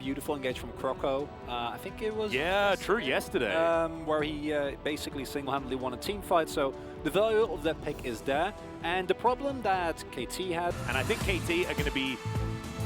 Beautiful engage from Croco. I think it was... Yeah, true, yesterday. Where he basically single-handedly won a team fight. So the value of that pick is there. And the problem that KT had... And I think KT are going to be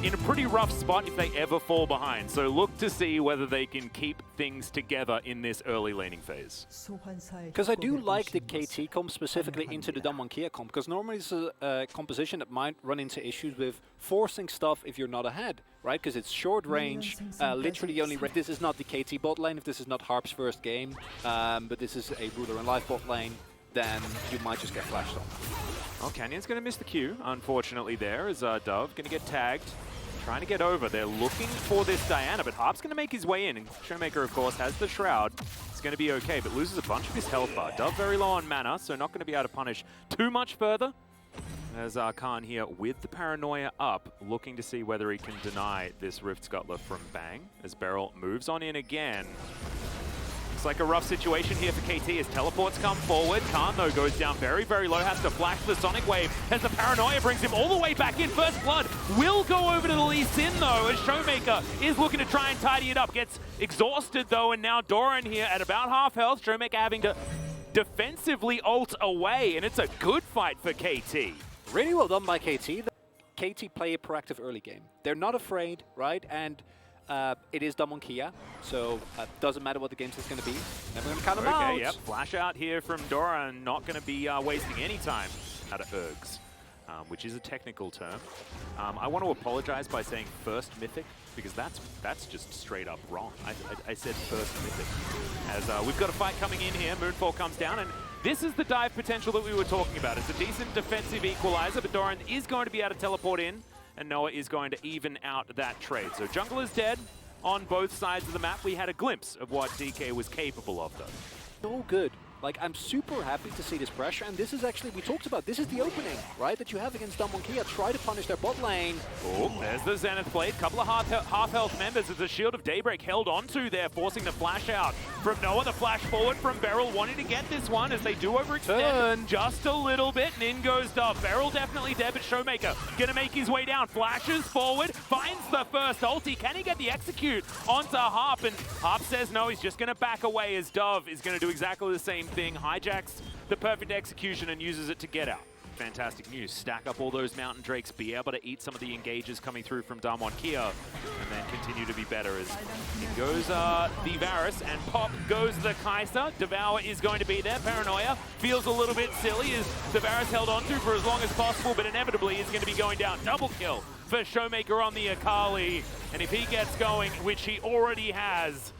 in a pretty rough spot if they ever fall behind. So look to see whether they can keep things together in this early laning phase. Because I do like the KT comp specifically into the DAWMON Kia comp, because normally it's a composition that might run into issues with forcing stuff if you're not ahead, right? Because it's short range, literally only... This is not the KT bot lane, if this is not Harp's first game, but this is a Ruler and Life bot lane, then you might just get flashed on. Well, Canyon's going to miss the Q, unfortunately there, as Dove going to get tagged. Trying to get over. They're looking for this Diana, but Harp's going to make his way in. And Showmaker, of course, has the Shroud. It's going to be okay, but loses a bunch of his health bar. Dove very low on mana, so not going to be able to punish too much further. There's Khan here with the Paranoia up, looking to see whether he can deny this Rift Scuttler from Bang. As Beryl moves on in again. It's like a rough situation here for KT as teleports come forward. Khan, though, goes down very, very low, has to flash the Sonic Wave as the Paranoia brings him all the way back in. First Blood will go over to the Lee Sin, though, as Showmaker is looking to try and tidy it up. Gets exhausted, though, and now Doran here at about half health. Showmaker having to defensively ult away, and it's a good fight for KT. Really well done by KT. KT play a proactive early game. They're not afraid, right? And it is DAWMON Kia, so doesn't matter what the game's is going to be. Never going to count them out. Okay, yep. Flash out here from Doran, not going to be wasting any time out of Ergs, which is a technical term. I want to apologize by saying first mythic, because that's just straight up wrong. I said first mythic. As we've got a fight coming in here, Moonfall comes down, and this is the dive potential that we were talking about. It's a decent defensive equalizer, but Doran is going to be able to teleport in, and Noah is going to even out that trade. So jungle is dead on both sides of the map. We had a glimpse of what DK was capable of, though. So good. Like, I'm super happy to see this pressure, and this is actually, we talked about, this is the opening, right, that you have against DAWMON Kia. Try to punish their bot lane. Oh, there's the Zenith Blade. Couple of half-health members as the Shield of Daybreak held onto there, forcing the flash out from Noah. The flash forward from Beryl, wanting to get this one as they do overextend just a little bit, and in goes Dove. Beryl definitely dead, but Showmaker gonna make his way down. Flashes forward, finds the first ulti. Can he get the execute onto Harp? And Harp says no, he's just gonna back away as Dove is gonna do exactly the same thing, hijacks the perfect execution and uses it to get out. Fantastic news. Stack up all those Mountain Drakes, be able to eat some of the engages coming through from DAWMON Kia, and then continue to be better as in goes the Varus, and pop goes the Kai'Sa. Devour is going to be there. Paranoia feels a little bit silly as the Varus held onto for as long as possible, but inevitably is going to be going down. Double kill for Showmaker on the Akali, and if he gets going, which he already has,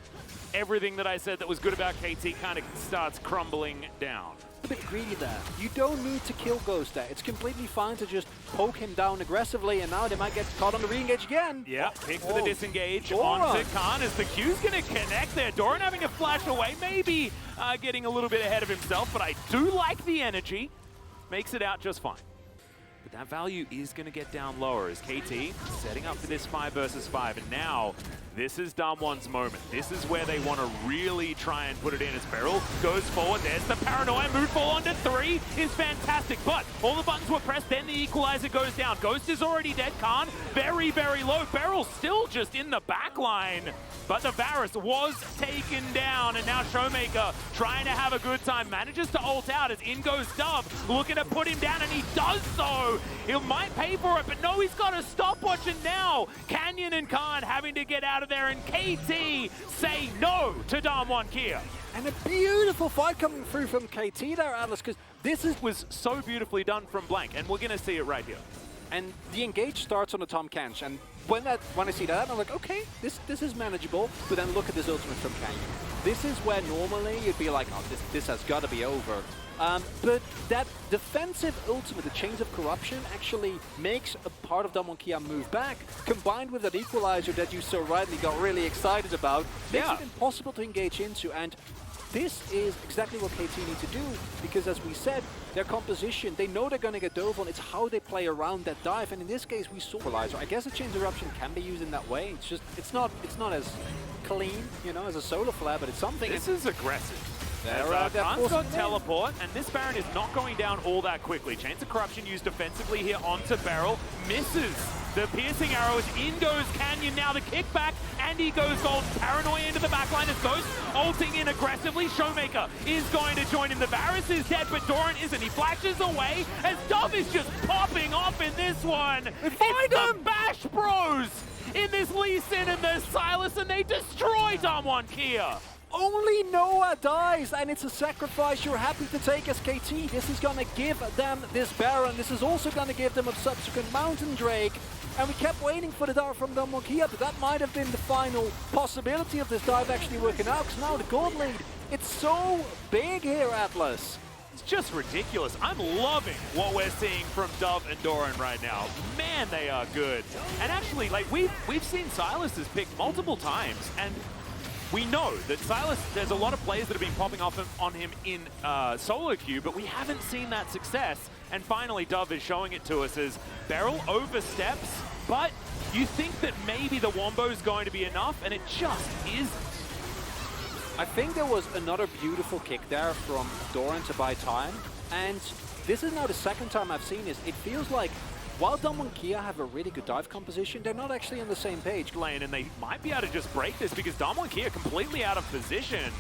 everything that I said that was good about KT kind of starts crumbling down. A bit greedy there. You don't need to kill Ghost there. It's completely fine to just poke him down aggressively, and now they might get caught on the re-engage again. Yeah, pick for the disengage onto Khan as the Q's going to connect there. Doran having to flash away, maybe getting a little bit ahead of himself, but I do like the energy. Makes it out just fine. But that value is going to get down lower as KT setting up for this 5 versus 5, and now this is DAWMON's moment. This is where they want to really try and put it in as Beryl goes forward. There's the Paranoia. Moonfall onto 3 is fantastic, but all the buttons were pressed, then the equalizer goes down. Ghost is already dead. Khan very, very low. Beryl still just in the back line, but the Varus was taken down, and now Showmaker trying to have a good time. Manages to ult out as in goes Dove, looking to put him down, and he does so. He might pay for it, but no, he's got a stopwatch, and now Canyon and Khan having to get out of there, and KT say no to DAWMON Kia. And a beautiful fight coming through from KT there, Atlas, because this was so beautifully done from Blank, and we're going to see it right here. And the engage starts on the Tahm Kench, and when I see that, I'm like, okay, this is manageable. But then look at this ultimate from Canyon. This is where normally you'd be like, oh, this has got to be over. But that defensive ultimate, the Chains of Corruption, actually makes a part of DAWMON Kia move back, combined with that equalizer that you so rightly got really excited about, makes it impossible to engage into. And this is exactly what KT need to do, because as we said, their composition, they know they're going to get dove on. It's how they play around that dive, and in this case we saw equalizer. I guess a Chains of Corruption can be used in that way. It's just, it's not as clean, you know, as a solo flare, but it's something. This is aggressive. Khan's got teleport, and this Baron is not going down all that quickly. Chains of Corruption used defensively here onto Beryl, misses The piercing arrows, in goes Canyon, now the kickback, and he goes gold. Paranoia into the backline as Ghost ulting in aggressively. Showmaker is going to join him. The Varus is dead, but Doran isn't. He flashes away as Dove is just popping off in this one. It's the Bash Bros in this Lee Sin and the Silas, and they destroy DAWMON Kia. Only Noah dies, and it's a sacrifice you're happy to take as KT. This is going to give them this Baron. This is also going to give them a subsequent Mountain Drake. And we kept waiting for the dive from DAWMON Kia, but that might have been the final possibility of this dive actually working out, because now the gold lead, it's so big here, Atlas. It's just ridiculous. I'm loving what we're seeing from Dove and Doran right now. Man, they are good. And actually, like we've seen Silas's pick multiple times, and we know that Silas, there's a lot of players that have been popping off on him in solo queue, but we haven't seen that success. And finally, Dove is showing it to us as Beryl oversteps, but you think that maybe the Wombo is going to be enough, and it just isn't. I think there was another beautiful kick there from Doran to buy time, and this is now the second time I've seen this. It feels like while DAWMON Kia have a really good dive composition, they're not actually on the same page. Lane, and they might be able to just break this because DAWMON Kia completely out of position.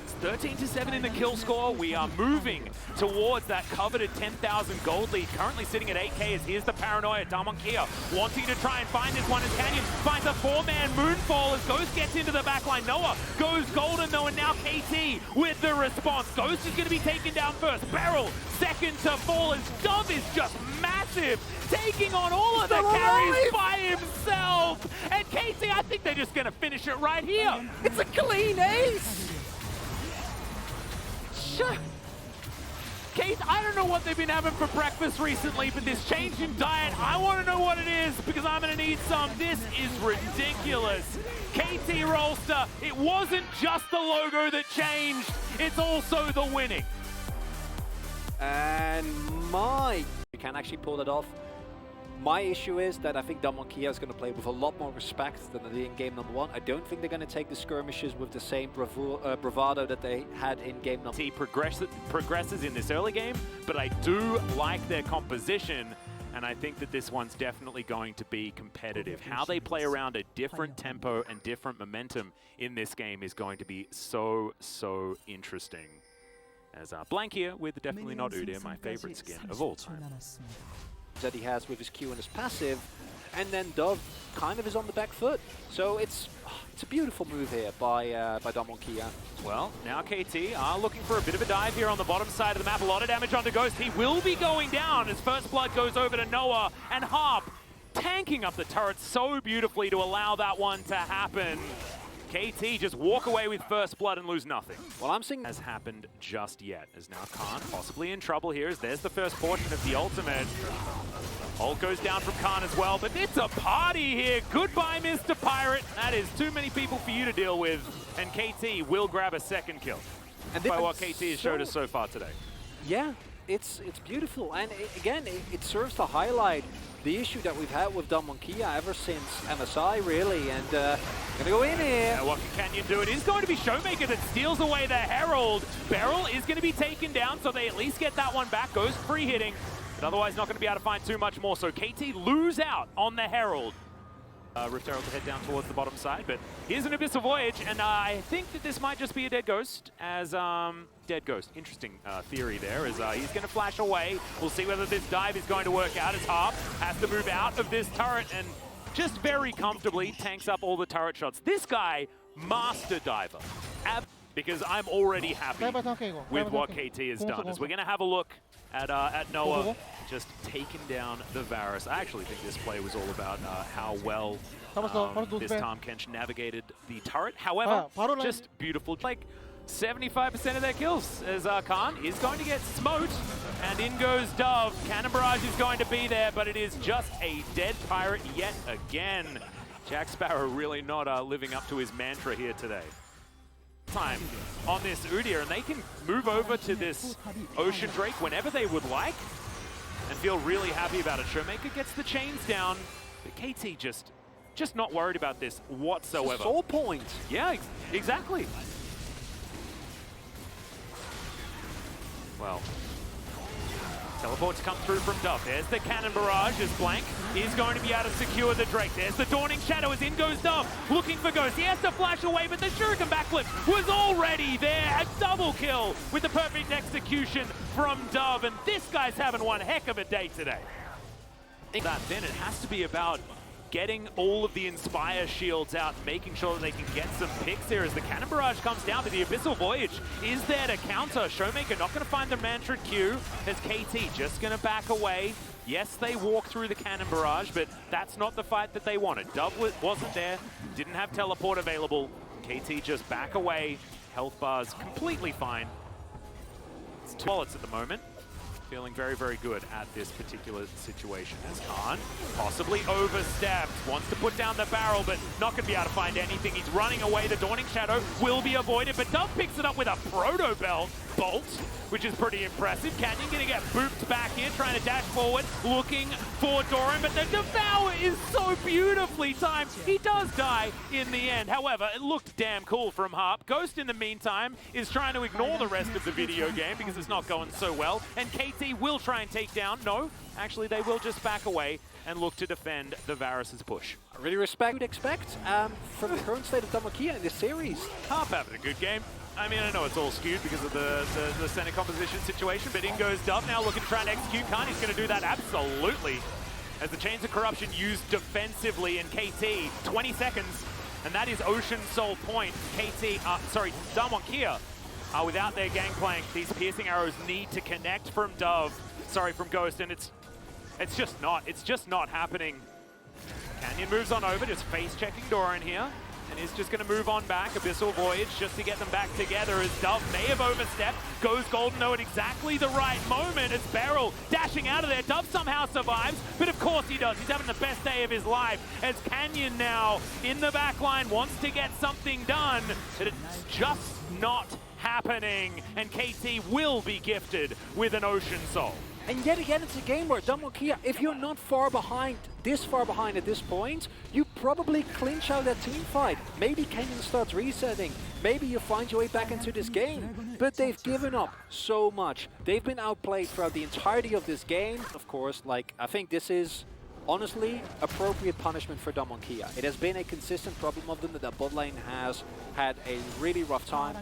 It's 13-7 in the kill score. We are moving towards that coveted 10,000 gold lead. Currently sitting at 8K as here's the Paranoia. DAWMON Kia wanting to try and find this one as Canyon finds a 4-man Moonfall as Ghost gets into the backline. Noah goes golden though, and now KT with the response. Ghost is going to be taken down first. Beryl second to fall as Dove is just massive, taking on all of the carries by himself. And KT, I think they're just going to finish it right here. It's a clean ace! Kate, I don't know what they've been having for breakfast recently, but this change in diet, I want to know what it is because I'm going to need some. This is ridiculous. KT ROLSTER, it wasn't just the logo that changed, it's also the winning. And you can actually pull it off. My issue is that I think DAWMON Kia is going to play with a lot more respect than they did in game number 1. I don't think they're going to take the skirmishes with the same bravado that they had in game number 1. He progresses in this early game, but I do like their composition, and I think that this one's definitely going to be competitive. How they play around a different tempo and different momentum in this game is going to be so, so interesting. As Blank here with Definitely Not Udyr, my favorite skin of all time. That he has with his Q and his passive, and then Dove kind of is on the back foot. So it's a beautiful move here by DAWMON Kia. Well, now KT are looking for a bit of a dive here on the bottom side of the map. A lot of damage onto Ghost. He will be going down as First Blood goes over to Noah, and Harp tanking up the turret so beautifully to allow that one to happen. KT just walk away with First Blood and lose nothing. Well, I'm seeing has happened just yet, as now Khan possibly in trouble here, as there's the first portion of the ultimate. Ult goes down from Khan as well, but it's a party here. Goodbye, Mr. Pirate. That is too many people for you to deal with, and KT will grab a second kill. And by what KT has showed us so far today. Yeah, it's beautiful, and it serves to highlight the issue that we've had with DAWMON Kia ever since MSI, really, and gonna go in here. What can Canyon do? It is going to be Showmaker that steals away the Herald. Beryl is going to be taken down, so they at least get that one back. Goes free hitting, but otherwise not going to be able to find too much more. So KT lose out on the Herald. Rift Herald to head down towards the bottom side, but here's an Abyssal Voyage, and I think that this might just be a dead Ghost, as dead Ghost. Interesting theory there, as he's going to flash away. We'll see whether this dive is going to work out, as Harp has to move out of this turret and just very comfortably tanks up all the turret shots. This guy, master diver, because I'm already happy with what KT has done. As we're going to have a look at Noah just taking down the Varus. I actually think this play was all about how well this Tahm Kench navigated the turret. However, just beautiful. Like 75% of their kills, as Khan is going to get smote, and in goes Dove. Cannon Barrage is going to be there, but it is just a dead pirate yet again. Jack Sparrow really not living up to his mantra here today. Time on this Udyr, and they can move over to this Ocean Drake whenever they would like and feel really happy about it. Showmaker gets the chains down, but KT just not worried about this whatsoever. It's a soul point. Yeah, exactly. Well, Teleport to come through from Dove. There's the cannon barrage as Blank is going to be able to secure the Drake. There's the Dawning Shadow as in goes Dove, looking for Ghost. He has to flash away, but the Shuriken backflip was already there. A double kill with the perfect execution from Dove, and this guy's having one heck of a day today. Then it has to be about getting all of the Inspire shields out, making sure that they can get some picks here as the Cannon Barrage comes down, but the Abyssal Voyage is there to counter. Showmaker not going to find the Mantra Q as KT just going to back away. Yes, they walk through the Cannon Barrage, but that's not the fight that they wanted. Dove wasn't there, didn't have Teleport available. KT just back away. Health bars completely fine. It's 2 bullets at the moment. Feeling very, very good at this particular situation as Khan possibly overstepped, wants to put down the barrel, but not going to be able to find anything. He's running away. The Dawning Shadow will be avoided, but Dove picks it up with a Proto Bolt, which is pretty impressive. Canyon going to get booped back here, trying to dash forward, looking for Doran, but the Devour is so beautifully timed. He does die in the end. However, it looked damn cool from Harp. Ghost, in the meantime, is trying to ignore the rest of the video game because it's not going so well, and KT will try and take down. No, actually, they will just back away and look to defend the Varus' push. I really expect from the current state of DAWMON in this series. Harp having a good game. I mean, I know it's all skewed because of the center composition situation, but in goes Dove now looking to try and execute. Khan, he's going to do that absolutely. As the Chains of Corruption used defensively in KT, 20 seconds, and that is Ocean Soul point. DAWMON Kia without their gangplank. These piercing arrows need to connect from from Ghost, and it's just not happening. Canyon moves on over, just face checking Doran here. And is just going to move on back. Abyssal Voyage just to get them back together as Dove may have overstepped. Goes Golden though at exactly the right moment as Beryl dashing out of there. Dove somehow survives, but of course he does. He's having the best day of his life as Canyon now in the back line wants to get something done, but it's just not happening. And KT will be gifted with an Ocean Soul. And yet again, it's a game where DAWMON, if you're not this far behind at this point, you probably clinch out that team fight. Maybe Canyon starts resetting. Maybe you find your way back into this game. But they've given up so much. They've been outplayed throughout the entirety of this game. Of course, I think this is honestly appropriate punishment for DAWMON. It has been a consistent problem of them that the bot lane has had a really rough time,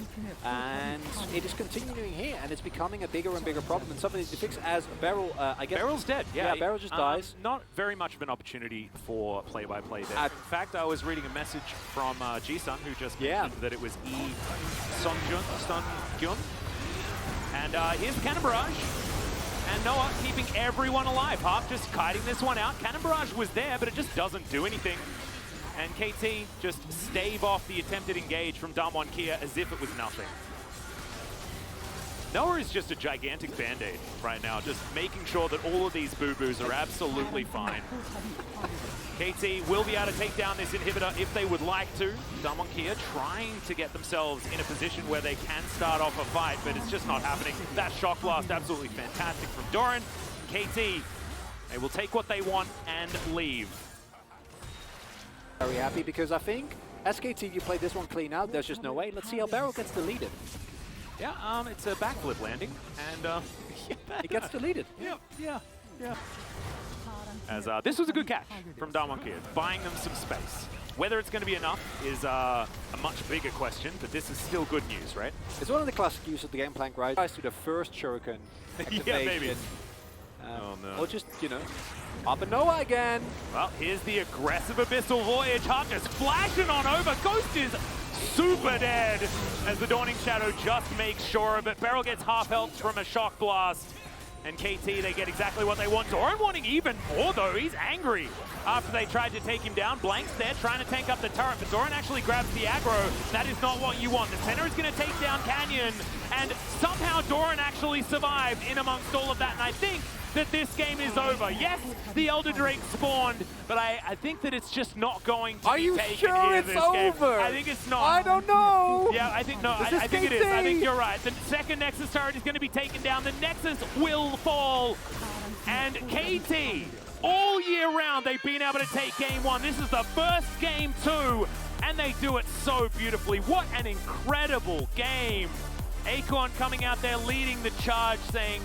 and it is continuing here, and it's becoming a bigger and bigger problem, and something to fix as Beryl, I guess. Beryl's dead, yeah. Beryl just dies. Not very much of an opportunity for play-by-play there. In fact, I was reading a message from Ji-Sun, who just mentioned that it was Sun-Gyun. And here's the Cannon Barrage. And Noah keeping everyone alive. Harp just kiting this one out. Cannon Barrage was there, but it just doesn't do anything. And KT just stave off the attempted engage from DAWMON as if it was nothing. Noah is just a gigantic band-aid right now, just making sure that all of these boo-boos are absolutely fine. KT will be able to take down this inhibitor if they would like to. DAWMON trying to get themselves in a position where they can start off a fight, but it's just not happening. That Shock Blast, absolutely fantastic from Doran. KT, they will take what they want and leave. Very happy because I think as KT, you play this one clean out, there's just no way. Let's see how Beryl gets deleted. Yeah, it's a backflip landing, and it gets deleted. Yeah. As this was a good catch from DAWMON, buying them some space. Whether it's going to be enough is a much bigger question, but this is still good news, right? It's one of the classic use of the game plank, right? To the first Shuriken activation. Yeah, maybe. Oh no. Or just, up and Noah again. Well, here's the aggressive Abyssal Voyage. Harp just flashing on over. Ghost is super dead as the Dawning Shadow just makes sure of it. Beryl gets half health from a Shock Blast. And KT, they get exactly what they want. Doran wanting even more, though. He's angry after they tried to take him down. Blank's there trying to tank up the turret, but Doran actually grabs the aggro. That is not what you want. The center is going to take down Canyon, and somehow Doran actually survived in amongst all of that, and I think that this game is over. Yes, the Elder Drake spawned, but I think that it's just not going to be taken here this game. Are you sure it's over? I think it's not. I don't know. Yeah, I think I think it is. I think you're right. The second Nexus turret is going to be taken down. The Nexus will fall. And KT, all year round, they've been able to take game one. This is the first game two, and they do it so beautifully. What an incredible game. Acorn coming out there leading the charge, saying,